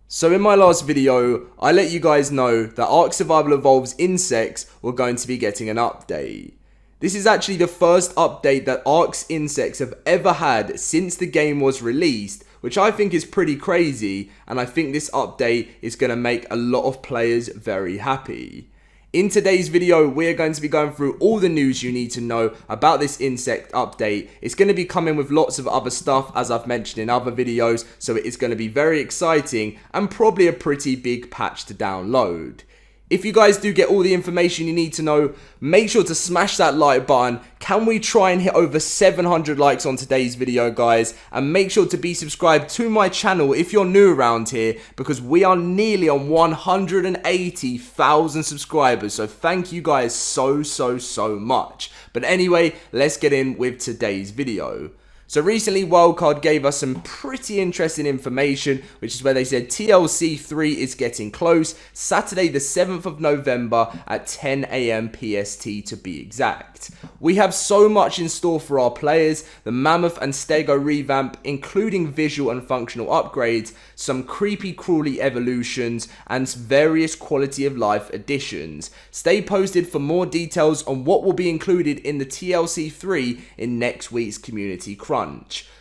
So in my last video, I let you guys know that Ark Survival Evolved's insects were going to be getting an update. This is actually the first update that Ark's insects have ever had since the game was released, which I think is pretty crazy, and I think this update is going to make a lot of players very happy. In today's video, we're going to be going through all the news you need to know about this insect update. It's going to be coming with lots of other stuff, as I've mentioned in other videos, so it is going to be very exciting and probably a pretty big patch to download. If you guys do get all the information you need to know, make sure to smash that like button. Can we try and hit over 700 likes on today's video, guys? And make sure to be subscribed to my channel if you're new around here, because we are nearly on 180,000 subscribers. So thank you guys so much. But anyway, let's get in with today's video. So recently, Wildcard gave us some pretty interesting information, which is where they said TLC 3 is getting close, Saturday the 7th of November at 10 AM PST to be exact. We have so much in store for our players: the Mammoth and Stego revamp, including visual and functional upgrades, some creepy crawly evolutions, and various quality of life additions. Stay posted for more details on what will be included in the TLC 3 in next week's community crunch.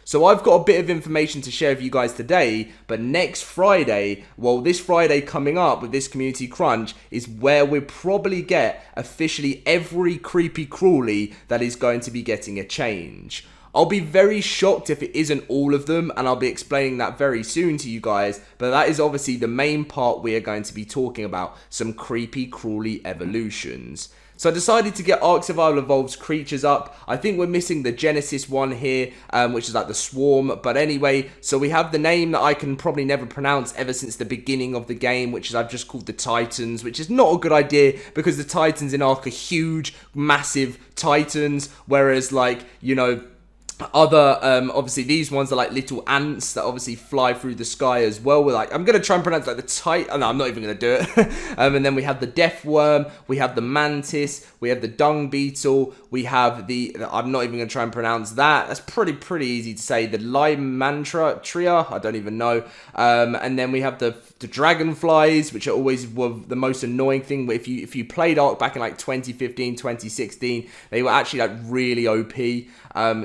So I've got a bit of information to share with you guys today, but next Friday, well, this Friday coming up with this community crunch is where we'll probably get officially every creepy crawly that is going to be getting a change. I'll be very shocked if it isn't all of them, and I'll be explaining that very soon to you guys, but that is obviously the main part we are going to be talking about, some creepy crawly evolutions. So I decided to get Ark Survival Evolved's creatures up. I think we're missing the Genesis one here, which is like the Swarm. But anyway, so we have the name that I can probably never pronounce ever since the beginning of the game, which is I've just called the Titans, which is not a good idea because the Titans in Ark are huge, massive Titans, whereas like, you know, other obviously these ones are like little ants that obviously fly through the sky as well. We're like, I'm gonna try and pronounce like the no, I'm not even gonna do it. And then we have the death worm, we have the mantis, we have the dung beetle, we have the I'm not even gonna try and pronounce that. That's pretty easy to say. The Lymantria, I don't even know. And then we have the dragonflies, which are always the most annoying thing. If you played Ark back in like 2015, 2016, they were actually like really OP.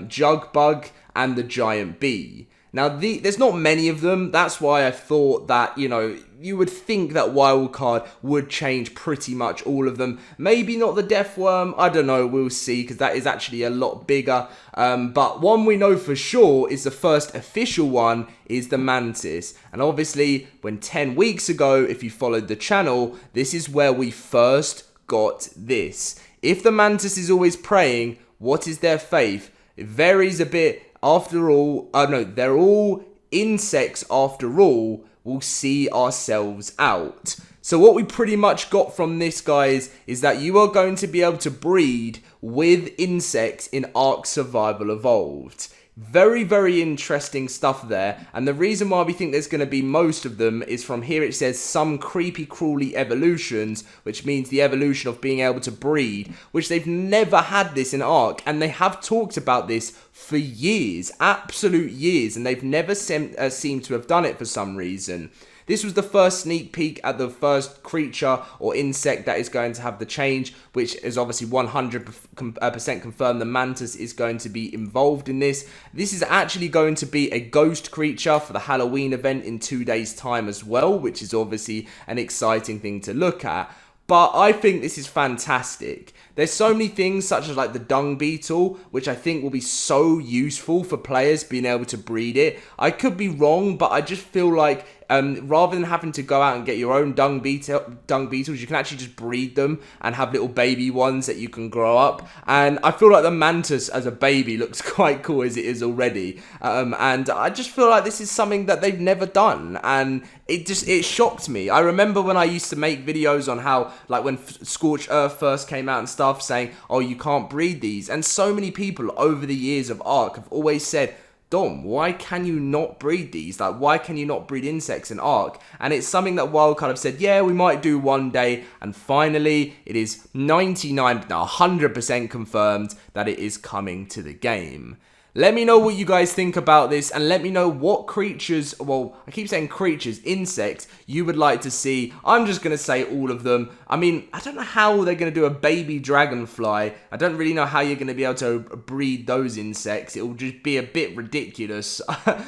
Jug bug and the giant bee. Now, there's not many of them. That's why I thought that, you know, you would think that Wildcard would change pretty much all of them. Maybe not the death worm. I don't know. We'll see, because that is actually a lot bigger. But one we know for sure is the first official one is the mantis. And obviously, when 10 weeks ago, if you followed the channel, this is where we first got this. If the mantis is always praying, what is their faith? It varies a bit. After all, no, they're all insects after all. We'll see ourselves out. So what we pretty much got from this, guys, is that you are going to be able to breed with insects in Ark Survival Evolved. Very interesting stuff there, and the reason why we think there's going to be most of them is from here. It says some creepy crawly evolutions, which means the evolution of being able to breed, which they've never had this in Ark, and they have talked about this for years, absolute years, and they've never seemed to have done it for some reason. This was the first sneak peek at the first creature or insect that is going to have the change, which is obviously 100% confirmed the mantis is going to be involved in this. This is actually going to be a ghost creature for the Halloween event in 2 days' time as well, which is obviously an exciting thing to look at. But I think this is fantastic. There's so many things such as like the dung beetle, which I think will be so useful for players being able to breed it. I could be wrong, but I just feel like rather than having to go out and get your own dung beetles, you can actually just breed them and have little baby ones that you can grow up. And I feel like the mantis as a baby looks quite cool as it is already. And I just feel like this is something that they've never done, and it shocked me. I remember when I used to make videos on how, like when Scorched Earth first came out and stuff, saying, oh, you can't breed these. And so many people over the years of Ark have always said, Dom, why can you not breed these? Like, why can you not breed insects in Ark? And it's something that Wildcard have said, yeah, we might do one day. And finally, it is 100% confirmed that it is coming to the game. Let me know what you guys think about this, and let me know what creatures, well, I keep saying creatures, insects, you would like to see. I'm just going to say all of them. I mean, I don't know how they're going to do a baby dragonfly. I don't really know how you're going to be able to breed those insects. It will just be a bit ridiculous,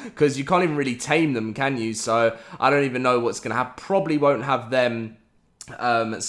because you can't even really tame them, can you? So, I don't even know what's going to happen. Probably won't have them. But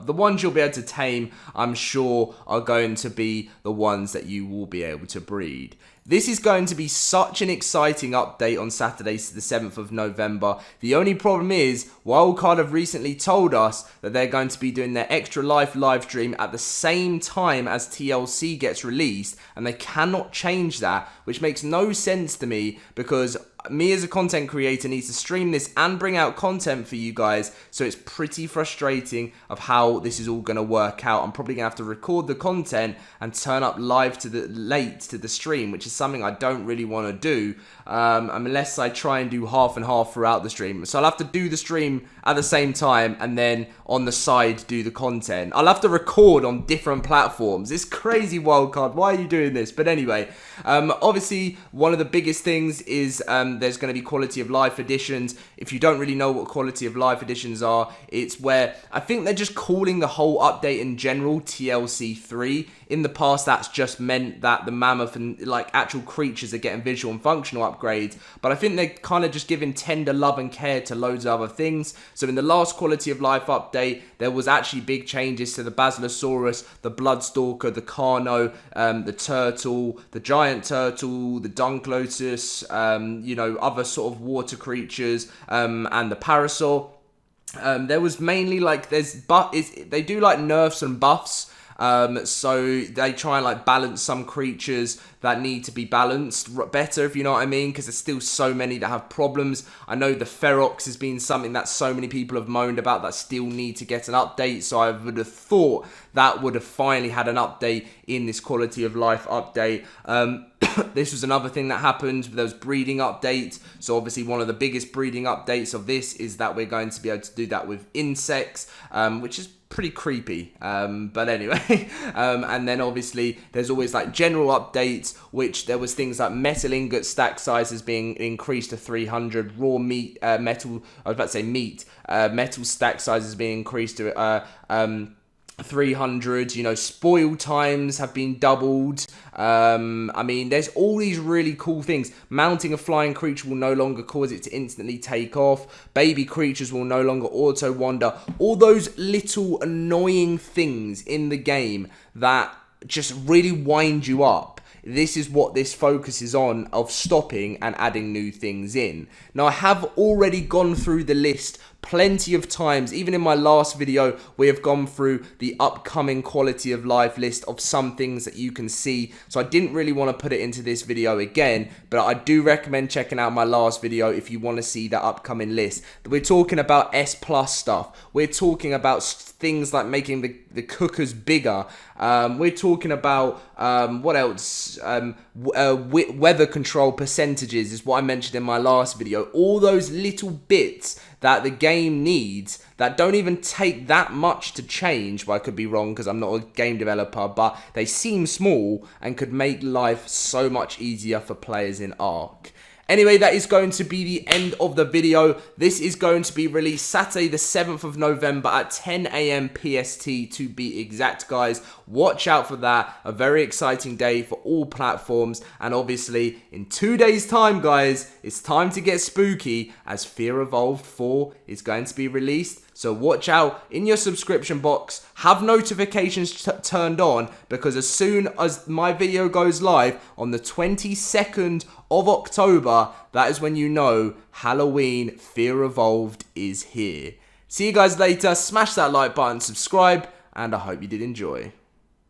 the ones you'll be able to tame, I'm sure, are going to be the ones that you will be able to breed. This is going to be such an exciting update on Saturday, the 7th of November. The only problem is, Wildcard have recently told us that they're going to be doing their Extra Life live stream at the same time as TLC gets released, and they cannot change that, which makes no sense to me, because me as a content creator needs to stream this and bring out content for you guys, so it's pretty frustrating of how this is all going to work out. I'm probably going to have to record the content and turn up live late to the stream, which is something I don't really want to do, unless I try and do half and half throughout the stream. So I'll have to do the stream at the same time and then on the side do the content. I'll have to record on different platforms. It's crazy, Wildcard. Why are you doing this? But anyway, obviously one of the biggest things is there's going to be quality of life editions. If you don't really know what quality of life editions are, it's where I think they're just calling the whole update in general TLC 3. In the past, that's just meant that the mammoth and like actual creatures are getting visual and functional upgrades, but I think they're kind of just giving tender love and care to loads of other things. So in the last quality of life update, there was actually big changes to the Basilosaurus, the Bloodstalker, the Carno, the turtle, the giant turtle, the Dunklotus, other sort of water creatures, and the Parasaur. There was mainly like they do like nerfs and buffs. So they try and like balance some creatures that need to be balanced better, if you know what I mean, because there's still so many that have problems. I know the Ferox has been something that so many people have moaned about that still need to get an update, so I would have thought that would have finally had an update in this quality of life update. This was another thing that happened. There was breeding updates. So obviously one of the biggest breeding updates of this is that we're going to be able to do that with insects, which is pretty creepy, but anyway. And then obviously there's always like general updates, which there was things like metal ingot stack sizes being increased to 300, raw meat, metal stack sizes being increased to 300, spoil times have been doubled. I mean, there's all these really cool things. Mounting a flying creature will no longer cause it to instantly take off. Baby creatures will no longer auto wander. All those little annoying things in the game that just really wind you up. This is what this focuses on, of stopping and adding new things in. Now, I have already gone through the list plenty of times. Even in my last video, we have gone through the upcoming quality of life list of some things that you can see. So I didn't really want to put it into this video again, but I do recommend checking out my last video if you want to see that upcoming list. We're talking about S+ stuff. We're talking about things like making the cookers bigger. We're talking about, what else? Weather control percentages is what I mentioned in my last video. All those little bits that the game needs that don't even take that much to change. Well, I could be wrong because I'm not a game developer, but they seem small and could make life so much easier for players in Ark. Anyway, that is going to be the end of the video. This is going to be released Saturday the 7th of November at 10 AM PST to be exact, guys. Watch out for that. A very exciting day for all platforms. And obviously, in 2 days' time, guys, it's time to get spooky as Fear Evolved 4 is going to be released. So watch out in your subscription box, have notifications turned on, because as soon as my video goes live on the 22nd of October, that is when you know Halloween Fear Evolved is here. See you guys later, smash that like button, subscribe, and I hope you did enjoy.